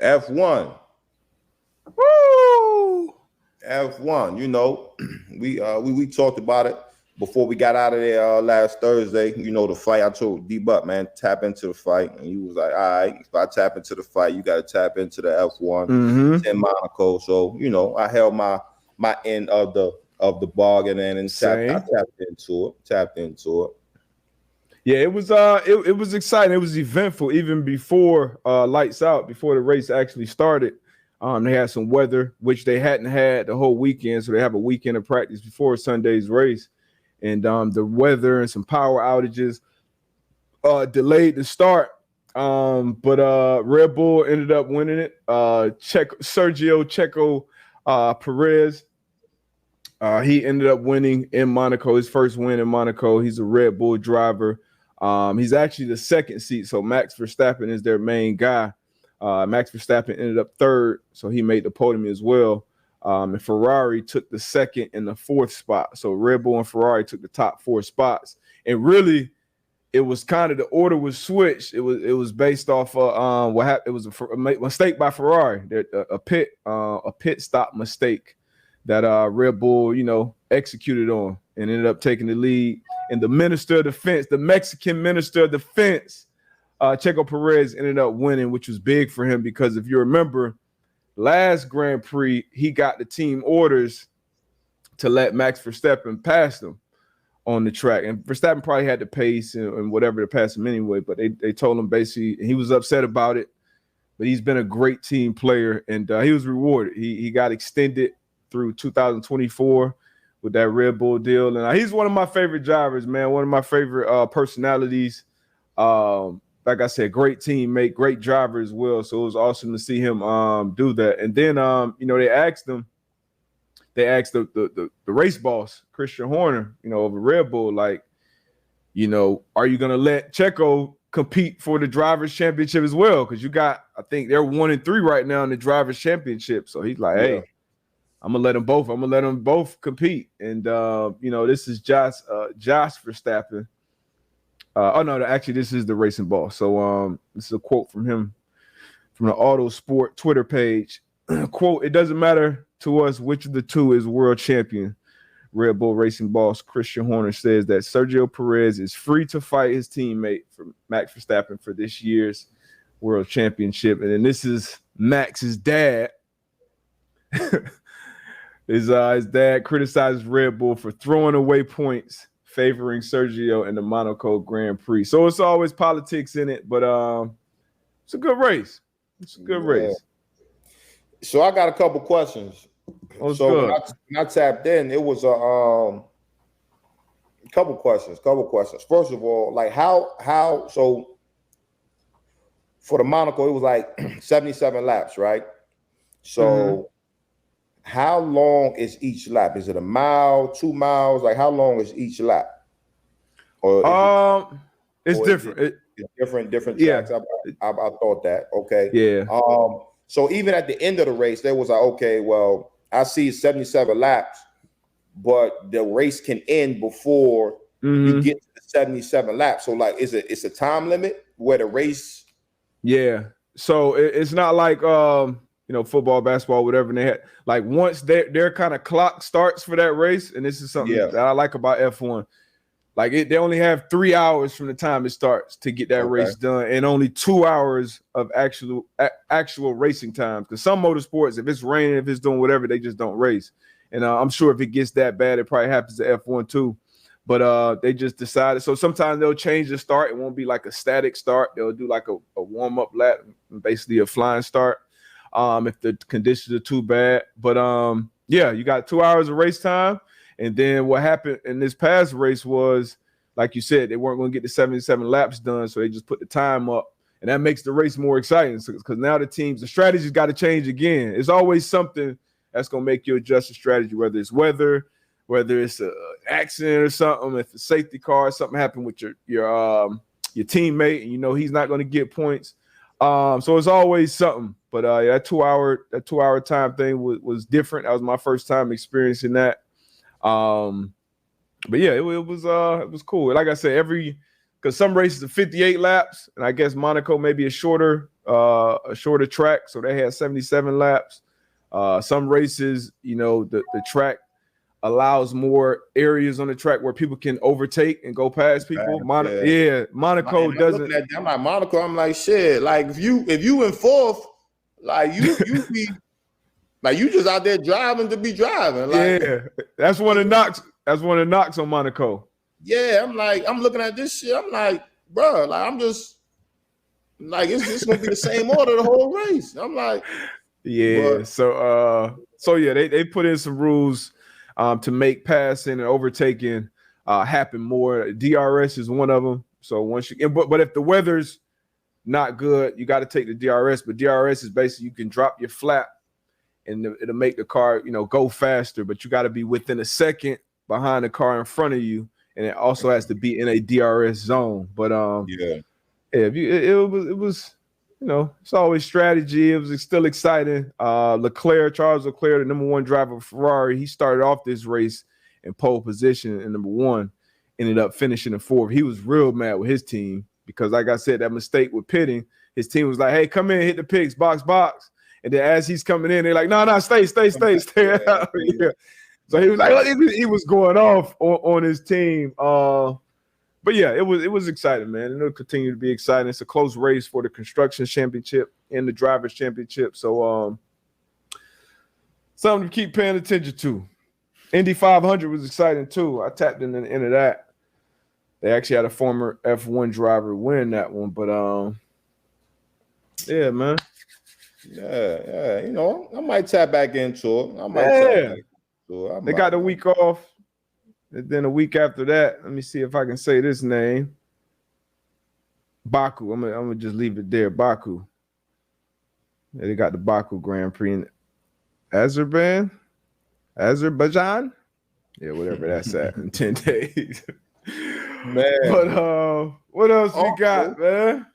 F1. Woo! F1. You know, we talked about it before we got out of there last Thursday. You know, the fight. I told Dbut, man, tap into the fight, and he was like, "All right, if I tap into the fight, you got to tap into the F1." It's in Monaco, so you know, I held my end of the bargain and tapped into it. Yeah, it was exciting. It was eventful even before lights out, before the race actually started. They had some weather, which they hadn't had the whole weekend, so they have a weekend of practice before Sunday's race. And the weather and some power outages delayed the start. But Red Bull ended up winning it. Sergio Perez, he ended up winning in Monaco, his first win in Monaco. He's a Red Bull driver. He's actually the second seat, so Max Verstappen is their main guy. Max Verstappen ended up third, so he made the podium as well. And Ferrari took the second and the fourth spot. So Red Bull and Ferrari took the top four spots. And really, it was kind of the order was switched. It was based off of what happened. It was a mistake by Ferrari, a pit stop mistake that Red Bull, you know, executed on and ended up taking the lead. And the Minister of Defense, the Mexican Minister of Defense, CHECO Perez ended up winning, which was big for him because if you remember, last Grand Prix, he got the team orders to let Max Verstappen pass them on the track. And Verstappen probably had the pace and whatever to pass him anyway, but they told him basically, and he was upset about it, but he's been a great team player, and he was rewarded. He got extended through 2024 with that Red Bull deal. And he's one of my favorite drivers, man, one of my favorite personalities. Like I said, great teammate, great driver as well. So it was awesome to see him do that. And then, you know, they asked the race boss, Christian Horner, you know, of Red Bull, like, you know, are you going to let Checo compete for the Drivers' Championship as well? Because you got, I think they're 1-3 right now in the Drivers' Championship. So he's like, hey, I'm going to let them both. I'm going to let them both compete. And, you know, this is Josh Verstappen. Actually, this is the racing boss. So this is a quote from him from the Auto Sport Twitter page. Quote, "It doesn't matter to us which of the two is world champion." Red Bull racing boss Christian Horner says that Sergio Perez is free to fight his teammate from Max Verstappen for this year's world championship. And then this is Max's dad. His dad criticizes Red Bull for throwing away points, favoring Sergio in the Monaco Grand Prix. So it's always politics in it, but it's a good race. It's a good race. So I got a couple questions. So when I tapped in, it was a couple questions. First of all, like how so for the Monaco, it was like 77 laps, right? So how long is each lap? Is it a mile, 2 miles? Like how long is each lap? Or it's different. Different tracks. I thought that. Okay. Yeah. So even at the end of the race, there was like, okay, well, I see 77 laps, but the race can end before you get to the 77 laps. So like, it's a time limit where the race. Yeah. So it's not like you know, football, basketball, whatever. And they had like once their kind of clock starts for that race, and this is something that I like about F1. Like they only have 3 hours from the time it starts to get that race done, and only 2 hours of actual racing time. Because some motorsports, if it's raining, if it's doing whatever, they just don't race. And I'm sure if it gets that bad, it probably happens to F1 too. But they just decided. So sometimes they'll change the start. It won't be like a static start. They'll do like a warm-up lap, basically a flying start. If the conditions are too bad. But yeah, you got 2 hours of race time. And then what happened in this past race was, like you said, they weren't going to get the 77 laps done, so they just put the time up. And that makes the race more exciting because now the strategy's got to change again. It's always something that's going to make you adjust the strategy, whether it's weather, whether it's an accident or something, if it's a safety car, something happened with your teammate, and you know he's not going to get points. So it's always something. But that 2 hour time thing was different. That was my first time experiencing that. But yeah, it was cool. Like I said, every because some races are 58 laps, and I guess Monaco may be a shorter track, so they had 77 laps. Some races, the track allows more areas on the track where people can overtake and go past people. Monaco doesn't. I'm like Monaco. I'm like shit. Like if you in fourth, like you be like you just out there driving to be driving. Like, yeah, that's one of the knocks. That's one of the knocks on Monaco. Yeah, I'm looking at this shit. I'm like, bro, like I'm just like it's gonna be the same order the whole race. I'm like, yeah. But, so yeah, they put in some rules to make passing and overtaking happen more. DRS is one of them. So once but if the weather's not good, you got to take the DRS. But DRS is basically you can drop your flap and it'll make the car go faster. But you got to be within a second behind the car in front of you. And it also has to be in a DRS zone. But it was it's always strategy. It was still exciting. Charles Leclerc, the number one driver of Ferrari, he started off this race in pole position in number one, ended up finishing in fourth. He was real mad with his team because, like I said, that mistake with pitting, his team was like, "Hey, come in, hit the picks, box." And then as he's coming in, they're like, "No, stay out." Yeah. So he was like, he was going off on his team. But yeah, it was exciting, man. And it'll continue to be exciting. It's a close race for the construction championship and the drivers championship. So something to keep paying attention to. Indy 500 was exciting too. I tapped into that. They actually had a former F1 driver win that one, but yeah, man. Yeah. I might tap back into it. They got a week off. And then a week after that, let me see if I can say this name. Baku. I'm gonna just leave it there. Baku. Yeah, they got the Baku Grand Prix in Azerbaijan. Yeah, whatever that's at in 10 days. Man. But what else we got, man?